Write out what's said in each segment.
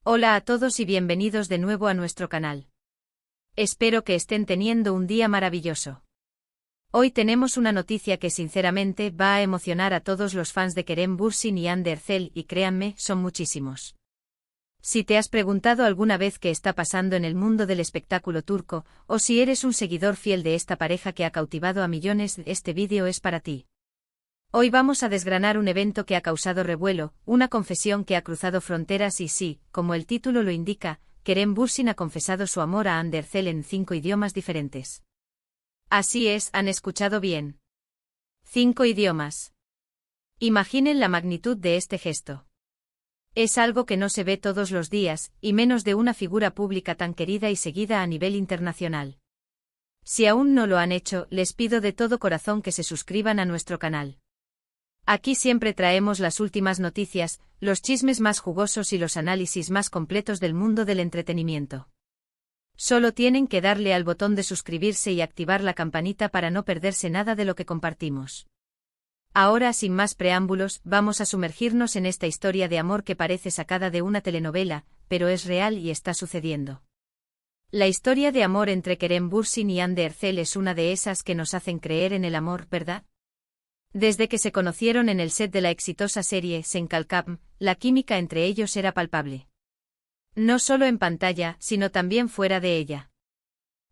Hola a todos y bienvenidos de nuevo a nuestro canal. Espero que estén teniendo un día maravilloso. Hoy tenemos una noticia que sinceramente va a emocionar a todos los fans de Kerem Bürsin y Hande Erçel y créanme, son muchísimos. Si te has preguntado alguna vez qué está pasando en el mundo del espectáculo turco, o si eres un seguidor fiel de esta pareja que ha cautivado a millones, este vídeo es para ti. Hoy vamos a desgranar un evento que ha causado revuelo, una confesión que ha cruzado fronteras y sí, como el título lo indica, Kerem Bürsin ha confesado su amor a Hande Erçel en 5 idiomas diferentes. Así es, han escuchado bien. 5 idiomas. Imaginen la magnitud de este gesto. Es algo que no se ve todos los días, y menos de una figura pública tan querida y seguida a nivel internacional. Si aún no lo han hecho, les pido de todo corazón que se suscriban a nuestro canal. Aquí siempre traemos las últimas noticias, los chismes más jugosos y los análisis más completos del mundo del entretenimiento. Solo tienen que darle al botón de suscribirse y activar la campanita para no perderse nada de lo que compartimos. Ahora, sin más preámbulos, vamos a sumergirnos en esta historia de amor que parece sacada de una telenovela, pero es real y está sucediendo. La historia de amor entre Kerem Bürsin y Hande Erçel es una de esas que nos hacen creer en el amor, ¿verdad? Desde que se conocieron en el set de la exitosa serie Sen Kalkam, la química entre ellos era palpable. No solo en pantalla, sino también fuera de ella.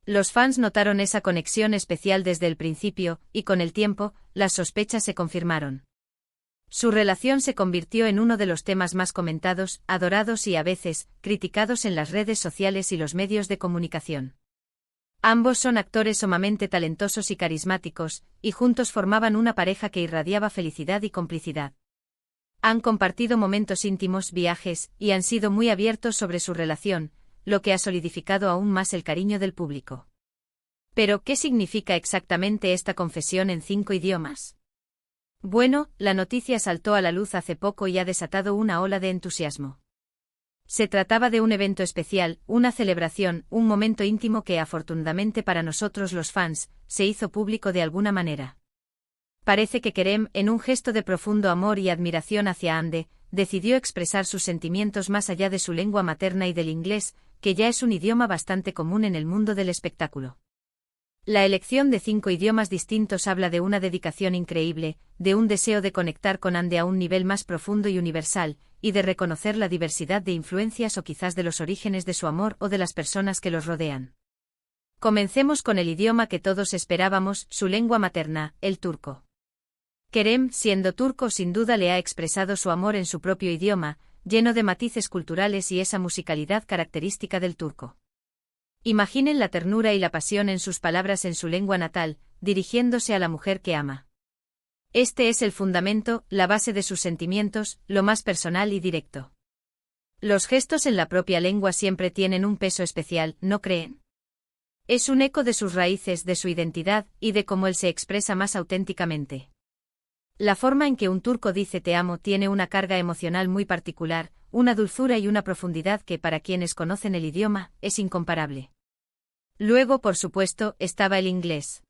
Los fans notaron esa conexión especial desde el principio, y con el tiempo, las sospechas se confirmaron. Su relación se convirtió en uno de los temas más comentados, adorados y a veces, criticados en las redes sociales y los medios de comunicación. Ambos son actores sumamente talentosos y carismáticos, y juntos formaban una pareja que irradiaba felicidad y complicidad. Han compartido momentos íntimos, viajes, y han sido muy abiertos sobre su relación, lo que ha solidificado aún más el cariño del público. Pero, ¿qué significa exactamente esta confesión en 5 idiomas? Bueno, la noticia saltó a la luz hace poco y ha desatado una ola de entusiasmo. Se trataba de un evento especial, una celebración, un momento íntimo que afortunadamente para nosotros los fans, se hizo público de alguna manera. Parece que Kerem, en un gesto de profundo amor y admiración hacia Hande, decidió expresar sus sentimientos más allá de su lengua materna y del inglés, que ya es un idioma bastante común en el mundo del espectáculo. La elección de 5 idiomas distintos habla de una dedicación increíble, de un deseo de conectar con Hande a un nivel más profundo y universal, y de reconocer la diversidad de influencias o quizás de los orígenes de su amor o de las personas que los rodean. Comencemos con el idioma que todos esperábamos, su lengua materna, el turco. Kerem, siendo turco, sin duda le ha expresado su amor en su propio idioma, lleno de matices culturales y esa musicalidad característica del turco. Imaginen la ternura y la pasión en sus palabras en su lengua natal, dirigiéndose a la mujer que ama. Este es el fundamento, la base de sus sentimientos, lo más personal y directo. Los gestos en la propia lengua siempre tienen un peso especial, ¿no creen? Es un eco de sus raíces, de su identidad, y de cómo él se expresa más auténticamente. La forma en que un turco dice te amo tiene una carga emocional muy particular, una dulzura y una profundidad que para quienes conocen el idioma, es incomparable. Luego, por supuesto, estaba el inglés.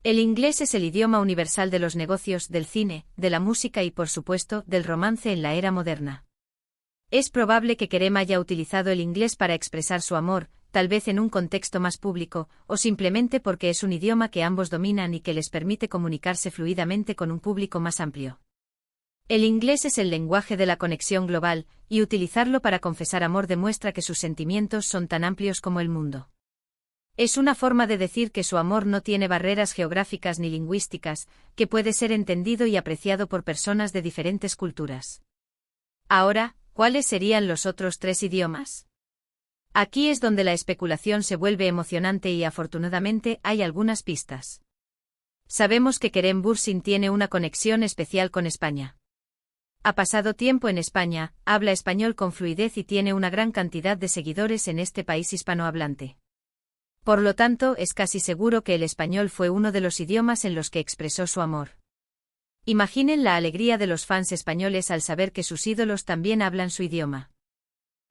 El inglés es el idioma universal de los negocios, del cine, de la música y por supuesto, del romance en la era moderna. Es probable que Kerem haya utilizado el inglés para expresar su amor, tal vez en un contexto más público, o simplemente porque es un idioma que ambos dominan y que les permite comunicarse fluidamente con un público más amplio. El inglés es el lenguaje de la conexión global, y utilizarlo para confesar amor demuestra que sus sentimientos son tan amplios como el mundo. Es una forma de decir que su amor no tiene barreras geográficas ni lingüísticas, que puede ser entendido y apreciado por personas de diferentes culturas. Ahora, ¿cuáles serían los otros 3 idiomas? Aquí es donde la especulación se vuelve emocionante y afortunadamente hay algunas pistas. Sabemos que Kerem Bürsin tiene una conexión especial con España. Ha pasado tiempo en España, habla español con fluidez y tiene una gran cantidad de seguidores en este país hispanohablante. Por lo tanto, es casi seguro que el español fue uno de los idiomas en los que expresó su amor. Imaginen la alegría de los fans españoles al saber que sus ídolos también hablan su idioma.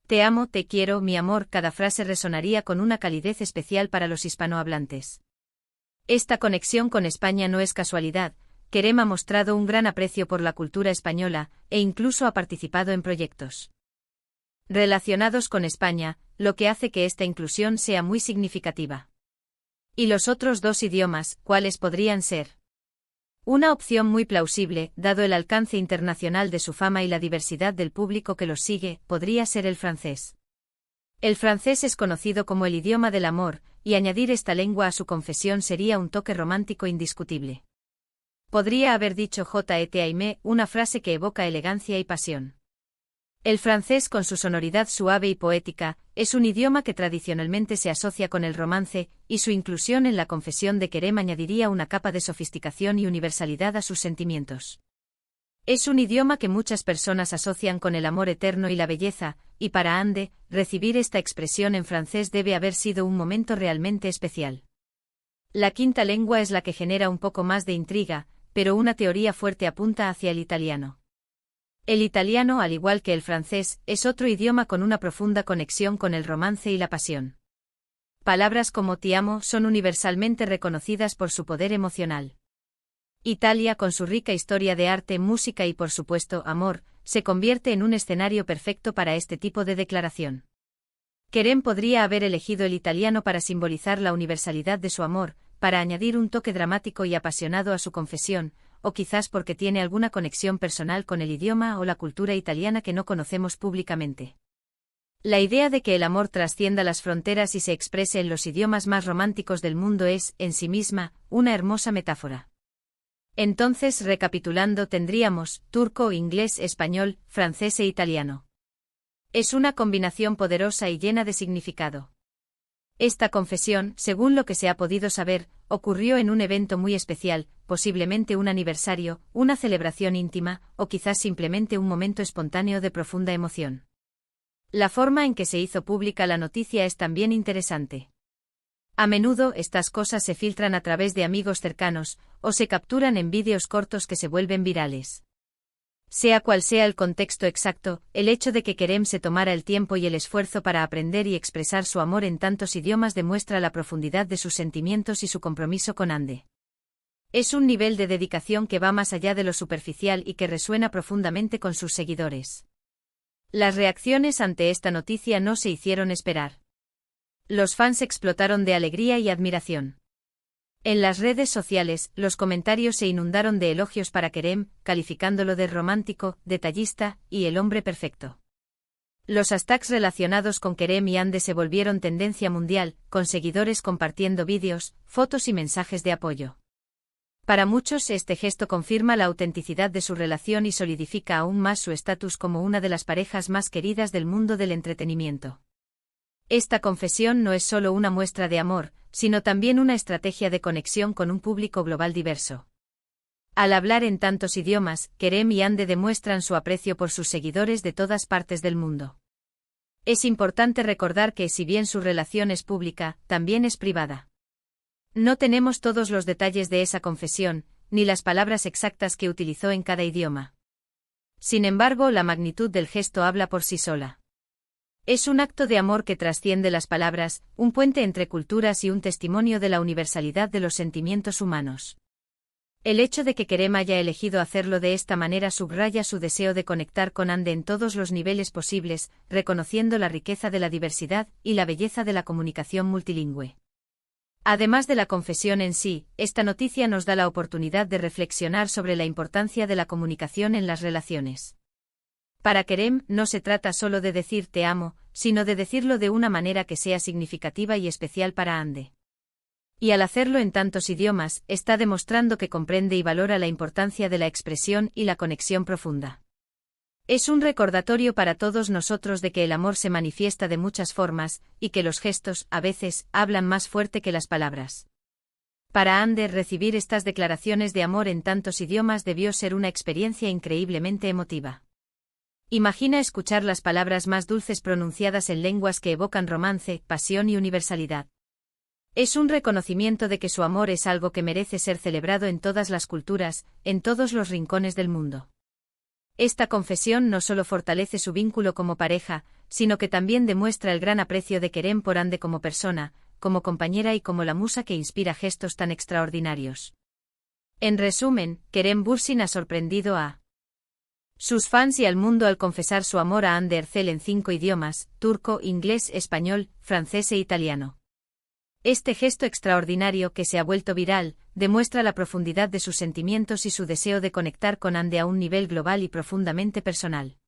Te amo, te quiero, mi amor, cada frase resonaría con una calidez especial para los hispanohablantes. Esta conexión con España no es casualidad, Kerem ha mostrado un gran aprecio por la cultura española, e incluso ha participado en proyectos relacionados con España, lo que hace que esta inclusión sea muy significativa. ¿Y los otros 2 idiomas, cuáles podrían ser? Una opción muy plausible, dado el alcance internacional de su fama y la diversidad del público que los sigue, podría ser el francés. El francés es conocido como el idioma del amor, y añadir esta lengua a su confesión sería un toque romántico indiscutible. Podría haber dicho J.E.T. Aimé, una frase que evoca elegancia y pasión. El francés, con su sonoridad suave y poética, es un idioma que tradicionalmente se asocia con el romance, y su inclusión en la confesión de Kerem añadiría una capa de sofisticación y universalidad a sus sentimientos. Es un idioma que muchas personas asocian con el amor eterno y la belleza, y para Ande, recibir esta expresión en francés debe haber sido un momento realmente especial. La quinta lengua es la que genera un poco más de intriga, pero una teoría fuerte apunta hacia el italiano. El italiano, al igual que el francés, es otro idioma con una profunda conexión con el romance y la pasión. Palabras como ti amo son universalmente reconocidas por su poder emocional. Italia, con su rica historia de arte, música y por supuesto amor, se convierte en un escenario perfecto para este tipo de declaración. Kerem podría haber elegido el italiano para simbolizar la universalidad de su amor, para añadir un toque dramático y apasionado a su confesión, o quizás porque tiene alguna conexión personal con el idioma o la cultura italiana que no conocemos públicamente. La idea de que el amor trascienda las fronteras y se exprese en los idiomas más románticos del mundo es, en sí misma, una hermosa metáfora. Entonces, recapitulando, tendríamos turco, inglés, español, francés e italiano. Es una combinación poderosa y llena de significado. Esta confesión, según lo que se ha podido saber, ocurrió en un evento muy especial, posiblemente un aniversario, una celebración íntima, o quizás simplemente un momento espontáneo de profunda emoción. La forma en que se hizo pública la noticia es también interesante. A menudo estas cosas se filtran a través de amigos cercanos, o se capturan en vídeos cortos que se vuelven virales. Sea cual sea el contexto exacto, el hecho de que Kerem se tomara el tiempo y el esfuerzo para aprender y expresar su amor en tantos idiomas demuestra la profundidad de sus sentimientos y su compromiso con Ande. Es un nivel de dedicación que va más allá de lo superficial y que resuena profundamente con sus seguidores. Las reacciones ante esta noticia no se hicieron esperar. Los fans explotaron de alegría y admiración. En las redes sociales, los comentarios se inundaron de elogios para Kerem, calificándolo de romántico, detallista y el hombre perfecto. Los hashtags relacionados con Kerem y Ande se volvieron tendencia mundial, con seguidores compartiendo vídeos, fotos y mensajes de apoyo. Para muchos, este gesto confirma la autenticidad de su relación y solidifica aún más su estatus como una de las parejas más queridas del mundo del entretenimiento. Esta confesión no es solo una muestra de amor, sino también una estrategia de conexión con un público global diverso. Al hablar en tantos idiomas, Kerem y Ande demuestran su aprecio por sus seguidores de todas partes del mundo. Es importante recordar que, si bien su relación es pública, también es privada. No tenemos todos los detalles de esa confesión, ni las palabras exactas que utilizó en cada idioma. Sin embargo, la magnitud del gesto habla por sí sola. Es un acto de amor que trasciende las palabras, un puente entre culturas y un testimonio de la universalidad de los sentimientos humanos. El hecho de que Kerem haya elegido hacerlo de esta manera subraya su deseo de conectar con Ande en todos los niveles posibles, reconociendo la riqueza de la diversidad y la belleza de la comunicación multilingüe. Además de la confesión en sí, esta noticia nos da la oportunidad de reflexionar sobre la importancia de la comunicación en las relaciones. Para Kerem, no se trata solo de decir te amo, sino de decirlo de una manera que sea significativa y especial para Ande. Y al hacerlo en tantos idiomas, está demostrando que comprende y valora la importancia de la expresión y la conexión profunda. Es un recordatorio para todos nosotros de que el amor se manifiesta de muchas formas, y que los gestos, a veces, hablan más fuerte que las palabras. Para Ande, recibir estas declaraciones de amor en tantos idiomas debió ser una experiencia increíblemente emotiva. Imagina escuchar las palabras más dulces pronunciadas en lenguas que evocan romance, pasión y universalidad. Es un reconocimiento de que su amor es algo que merece ser celebrado en todas las culturas, en todos los rincones del mundo. Esta confesión no solo fortalece su vínculo como pareja, sino que también demuestra el gran aprecio de Kerem por Ande como persona, como compañera y como la musa que inspira gestos tan extraordinarios. En resumen, Kerem Bürsin ha sorprendido a sus fans y al mundo al confesar su amor a Hande Erçel en 5 idiomas: turco, inglés, español, francés e italiano. Este gesto extraordinario que se ha vuelto viral, demuestra la profundidad de sus sentimientos y su deseo de conectar con Hande a un nivel global y profundamente personal.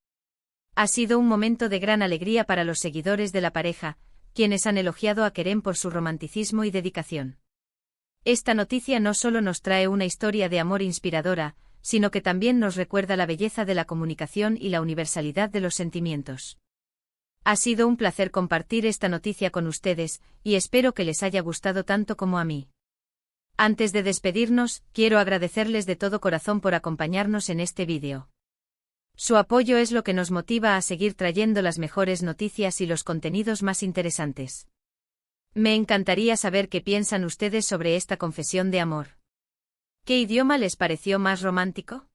Ha sido un momento de gran alegría para los seguidores de la pareja, quienes han elogiado a Kerem por su romanticismo y dedicación. Esta noticia no solo nos trae una historia de amor inspiradora, sino que también nos recuerda la belleza de la comunicación y la universalidad de los sentimientos. Ha sido un placer compartir esta noticia con ustedes, y espero que les haya gustado tanto como a mí. Antes de despedirnos, quiero agradecerles de todo corazón por acompañarnos en este vídeo. Su apoyo es lo que nos motiva a seguir trayendo las mejores noticias y los contenidos más interesantes. Me encantaría saber qué piensan ustedes sobre esta confesión de amor. ¿Qué idioma les pareció más romántico?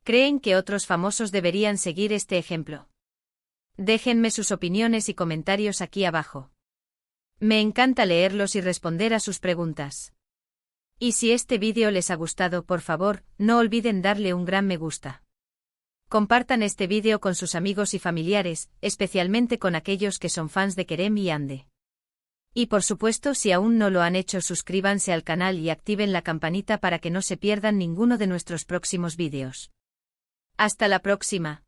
¿Creen que otros famosos deberían seguir este ejemplo? Déjenme sus opiniones y comentarios aquí abajo. Me encanta leerlos y responder a sus preguntas. Y si este vídeo les ha gustado, por favor, no olviden darle un gran me gusta. Compartan este vídeo con sus amigos y familiares, especialmente con aquellos que son fans de Kerem y Hande. Y por supuesto, si aún no lo han hecho, suscríbanse al canal y activen la campanita para que no se pierdan ninguno de nuestros próximos vídeos. Hasta la próxima.